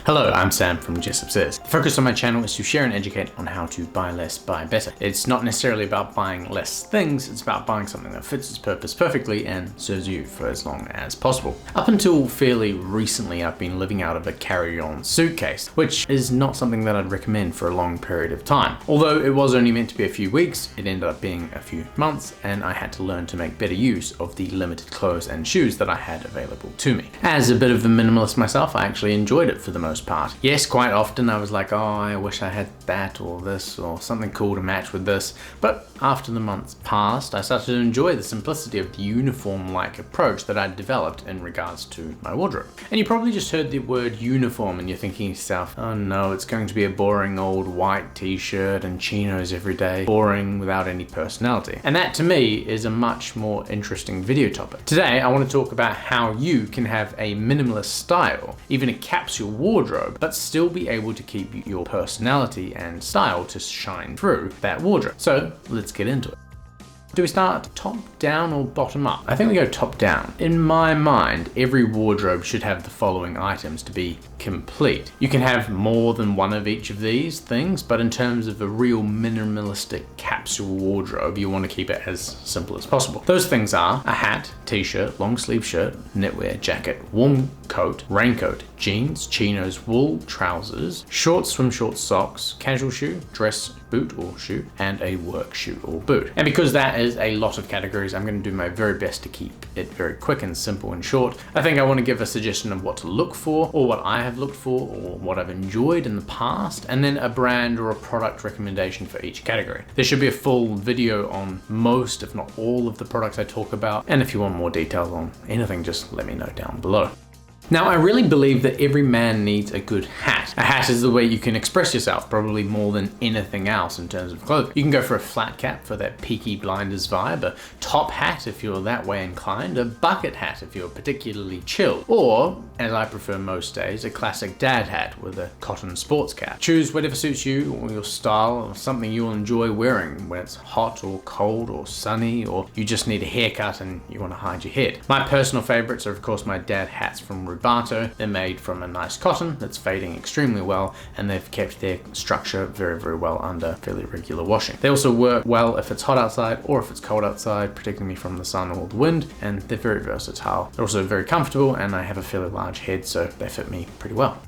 Hello, I'm Sam from Jessup Says. The focus on my channel is to share and educate on how to buy less, buy better. It's not necessarily about buying less things, it's about buying something that fits its purpose perfectly and serves you for as long as possible. Up until fairly recently, I've been living out of a carry-on suitcase, which is not something that I'd recommend for a long period of time. Although it was only meant to be a few weeks, it ended up being a few months, and I had to learn to make better use of the limited clothes and shoes that I had available to me. As a bit of a minimalist myself, I actually enjoyed it for the most part. Yes, quite often I was like, oh, I wish I had that or this or something cool to match with this. But after the months passed, I started to enjoy the simplicity of the uniform-like approach that I'd developed in regards to my wardrobe. And you probably just heard the word uniform and you're thinking to yourself, oh no, it's going to be a boring old white t-shirt and chinos every day, boring without any personality. And that to me is a much more interesting video topic. Today, I want to talk about how you can have a minimalist style, even a capsule wardrobe, but still be able to keep your personality and style to shine through that wardrobe. So let's get into it. Do we start top down or bottom up? I think we go top down. In my mind, every wardrobe should have the following items to be complete. You can have more than one of each of these things, but in terms of a real minimalistic capsule wardrobe, you want to keep it as simple as possible. Those things are a hat, t-shirt, long sleeve shirt, knitwear, jacket, warm coat, raincoat, jeans, chinos, wool, trousers, short swim shorts, socks, casual shoe, dress, boot or shoe, and a work shoe or boot. And because that is a lot of categories, I'm going to do my very best to keep it very quick and simple and short. I think I want to give a suggestion of what to look for, or what I have looked for, or what I've enjoyed in the past, and then a brand or a product recommendation for each category. There should be a full video on most, if not all, of the products I talk about, and if you want more details on anything, just let me know down below. Now, I really believe that every man needs a good hat. A hat is the way you can express yourself, probably more than anything else in terms of clothing. You can go for a flat cap for that Peaky Blinders vibe, a top hat if you're that way inclined, a bucket hat if you're particularly chill, or, as I prefer most days, a classic dad hat with a cotton sports cap. Choose whatever suits you or your style, or something you'll enjoy wearing when it's hot or cold or sunny, or you just need a haircut and you want to hide your head. My personal favorites are, of course, my dad hats from Rubato. They're made from a nice cotton that's fading extremely well, and they've kept their structure very, very well under fairly regular washing. They also work well if it's hot outside or if it's cold outside, protecting me from the sun or the wind, and they're very versatile. They're also very comfortable, and I have a fairly large head, so they fit me pretty well.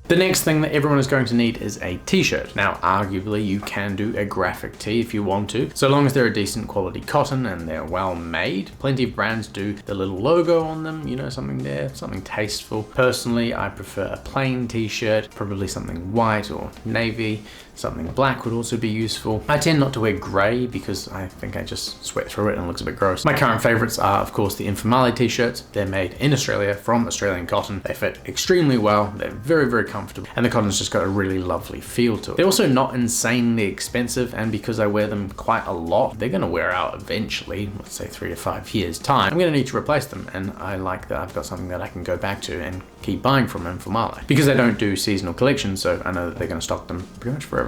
The next thing that everyone is going to need is a t-shirt. Now, arguably, you can do a graphic tee if you want to, so long as they're a decent quality cotton and they're well made. Plenty of brands do the little logo on them, you know, something there, something tasteful. Personally, I prefer a plain t-shirt, probably something white or navy. Something black would also be useful. I tend not to wear grey because I think I just sweat through it and it looks a bit gross. My current favourites are, of course, the Minimalist t-shirts. They're made in Australia from Australian cotton. They fit extremely well. They're very, very comfortable, and the cotton's just got a really lovely feel to it. They're also not insanely expensive, and because I wear them quite a lot, they're going to wear out eventually, let's say 3 to 5 years time. I'm going to need to replace them, and I like that I've got something that I can go back to and keep buying from Minimalist. Because they don't do seasonal collections, so I know that they're going to stock them pretty much forever.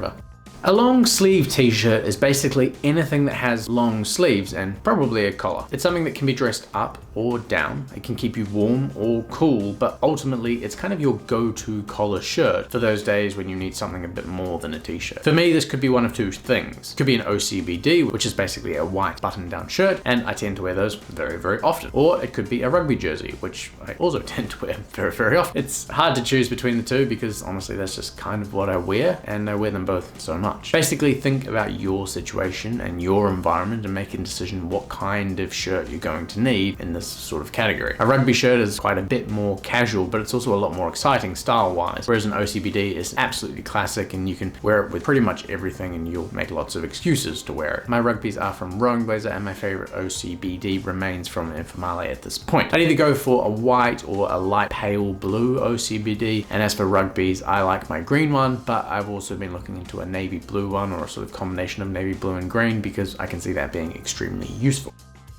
A long sleeve t-shirt is basically anything that has long sleeves and probably a collar. It's something that can be dressed up or down. It can keep you warm or cool, but ultimately it's kind of your go-to collar shirt for those days when you need something a bit more than a t-shirt. For me, this could be one of two things. It could be an OCBD, which is basically a white button-down shirt, and I tend to wear those very, very often. Or it could be a rugby jersey, which I also tend to wear very, very often. It's hard to choose between the two because honestly, that's just kind of what I wear, and I wear them both so much. Basically, think about your situation and your environment and make a decision what kind of shirt you're going to need in this sort of category. A rugby shirt is quite a bit more casual, but it's also a lot more exciting style-wise, whereas an OCBD is absolutely classic and you can wear it with pretty much everything and you'll make lots of excuses to wear it. My rugbies are from Rowing Blazer, and my favorite OCBD remains from Minimalist at this point. I'd either go for a white or a light pale blue OCBD, and as for rugbies, I like my green one, but I've also been looking into a navy blue one, or a sort of combination of navy blue and green, because I can see that being extremely useful.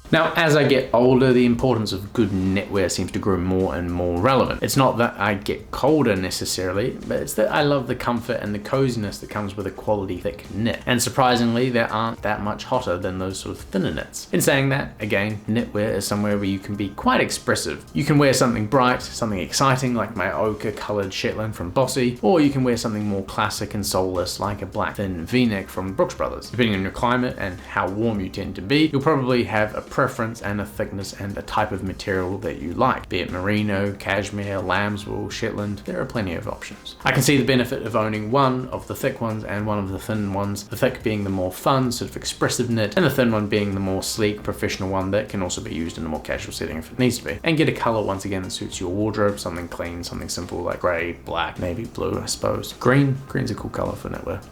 Now, as I get older, the importance of good knitwear seems to grow more and more relevant. It's not that I get colder necessarily, but it's that I love the comfort and the coziness that comes with a quality thick knit. And surprisingly, they aren't that much hotter than those sort of thinner knits. In saying that, again, knitwear is somewhere where you can be quite expressive. You can wear something bright, something exciting like my ochre colored Shetland from Bossy, or you can wear something more classic and soulless like a black thin V-neck from Brooks Brothers. Depending on your climate and how warm you tend to be, you'll probably have a preference and a thickness and a type of material that you like, be it merino, cashmere, lambswool, Shetland. There are plenty of options. I can see the benefit of owning one of the thick ones and one of the thin ones, the thick being the more fun, sort of expressive knit, and the thin one being the more sleek, professional one that can also be used in a more casual setting if it needs to be. And get a color once again that suits your wardrobe, something clean, something simple like gray, black, navy blue, I suppose. Green's a cool color for knitwear.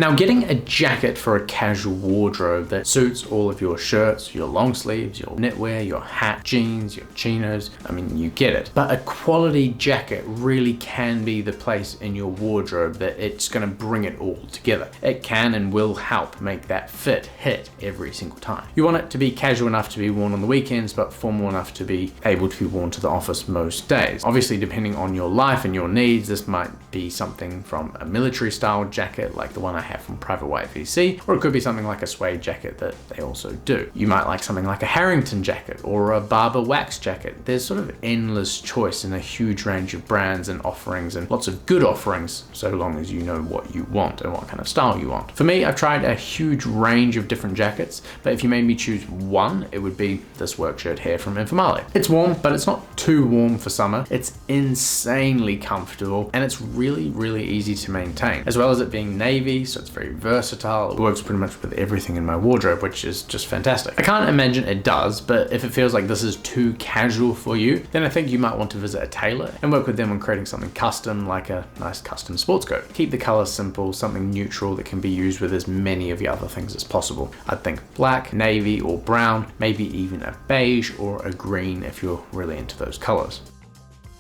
Now, getting a jacket for a casual wardrobe that suits all of your shirts, your long sleeves, your knitwear, your hat, jeans, your chinos, I mean, you get it. But a quality jacket really can be the place in your wardrobe that it's gonna bring it all together. It can and will help make that fit hit every single time. You want it to be casual enough to be worn on the weekends, but formal enough to be able to be worn to the office most days. Obviously, depending on your life and your needs, this might be something from a military style jacket like the one I have from Private White VC, or it could be something like a suede jacket that they also do. You might like something like a Harrington jacket or a Barber wax jacket. There's sort of endless choice in a huge range of brands and offerings, and lots of good offerings so long as you know what you want and what kind of style you want. For me, I've tried a huge range of different jackets, but if you made me choose one, it would be this work shirt here from Minimalist. It's warm, but it's not too warm for summer. It's insanely comfortable, and it's really, really easy to maintain. As well as it being navy, so it's very versatile. It works pretty much with everything in my wardrobe, which is just fantastic. I can't imagine it does, but if it feels like this is too casual for you, then I think you might want to visit a tailor and work with them on creating something custom, like a nice custom sports coat. Keep the colors simple, something neutral that can be used with as many of the other things as possible. I'd think black, navy, or brown, maybe even a beige or a green if you're really into those colors.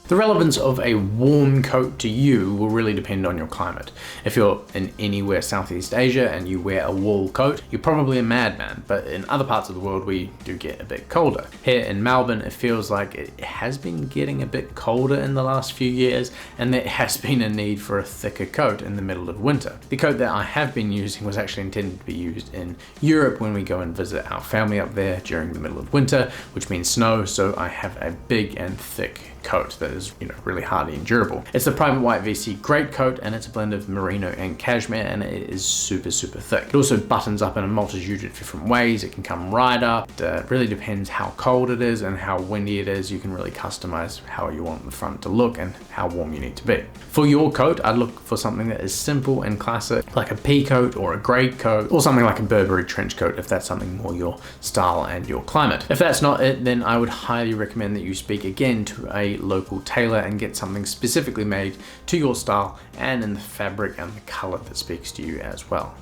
The relevance of a warm coat to you will really depend on your climate. If you're in anywhere Southeast Asia and you wear a wool coat, you're probably a madman, but in other parts of the world we do get a bit colder. Here in Melbourne, it feels like it has been getting a bit colder in the last few years, and there has been a need for a thicker coat in the middle of winter. The coat that I have been using was actually intended to be used in Europe when we go and visit our family up there during the middle of winter, which means snow, so I have a big and thick coat that is, really hardy and durable. It's the Private White VC Great Coat, and it's a blend of merino and cashmere, and it is super, super thick. It also buttons up in a multitude of different ways. It can come right up. It really depends how cold it is and how windy it is. You can really customize how you want the front to look and how warm you need to be. For your coat, I'd look for something that is simple and classic, like a pea coat or a grey coat, or something like a Burberry trench coat if that's something more your style and your climate. If that's not it, then I would highly recommend that you speak again to a local tailor and get something specifically made to your style and in the fabric and the color that speaks to you as well.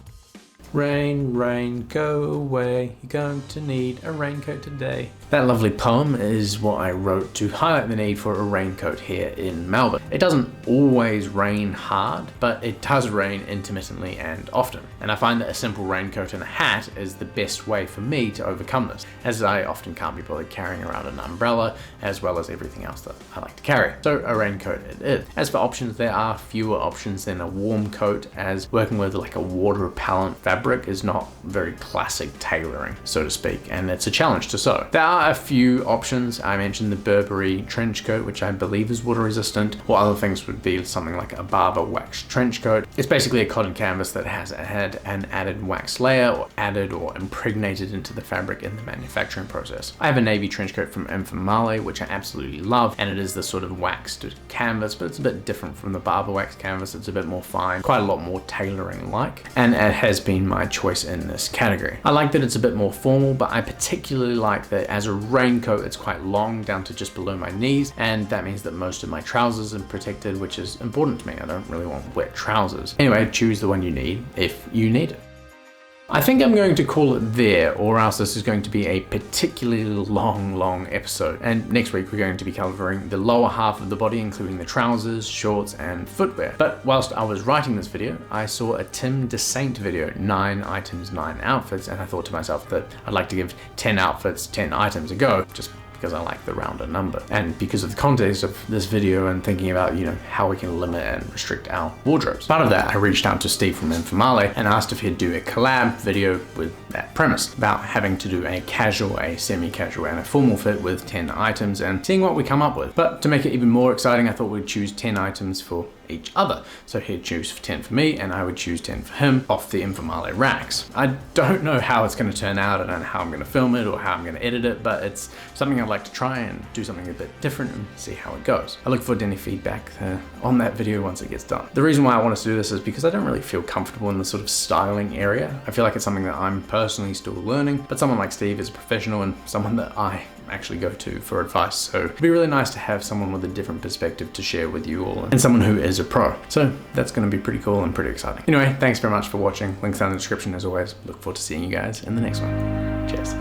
Rain, rain, go away. You're going to need a raincoat today. That lovely poem is what I wrote to highlight the need for a raincoat here in Melbourne. It doesn't always rain hard, but it does rain intermittently and often. And I find that a simple raincoat and a hat is the best way for me to overcome this, as I often can't be bothered carrying around an umbrella, as well as everything else that I like to carry. So a raincoat it is. As for options, there are fewer options than a warm coat, as working with like a water repellent fabric is not very classic tailoring, so to speak, and it's a challenge to sew. There are a few options. I mentioned the Burberry trench coat, which I believe is water resistant, or other things would be something like a Barber wax trench coat. It's basically a cotton canvas that has had an added wax layer or added or impregnated into the fabric in the manufacturing process. I have a navy trench coat from Minimalist, which I absolutely love, and it is the sort of waxed canvas, but it's a bit different from the Barber wax canvas. It's a bit more fine, quite a lot more tailoring like, and it has been my choice in this category. I like that it's a bit more formal, but I particularly like that as a raincoat it's quite long, down to just below my knees, and that means that most of my trousers are protected, which is important to me. I don't really want wet trousers. Anyway, choose the one you need if you need it. I think I'm going to call it there, or else this is going to be a particularly long episode. And next week we're going to be covering the lower half of the body, including the trousers, shorts, and footwear. But whilst I was writing this video, I saw a Tim DeSaint video, 9 items, 9 outfits, and I thought to myself that I'd like to give 10 outfits, 10 items a go, just because I like the rounded number. And because of the context of this video and thinking about, how we can limit and restrict our wardrobes. Part of that, I reached out to Steve from Informale and asked if he'd do a collab video with that premise about having to do a casual, a semi-casual, and a formal fit with 10 items and seeing what we come up with. But to make it even more exciting, I thought we'd choose 10 items for each other. So he'd choose 10 for me and I would choose 10 for him off the Informale racks. I don't know how it's going to turn out. I don't know how I'm going to film it or how I'm going to edit it, but it's something I'd like to try and do something a bit different and see how it goes. I look forward to any feedback on that video once it gets done. The reason why I want us to do this is because I don't really feel comfortable in the sort of styling area. I feel like it's something that I'm personally still learning, but someone like Steve is a professional and someone that I actually go to for advice. So it'd be really nice to have someone with a different perspective to share with you all and someone who is a pro. So that's going to be pretty cool and pretty exciting. Anyway, thanks very much for watching. Links down in the description as always. Look forward to seeing you guys in the next one. Cheers.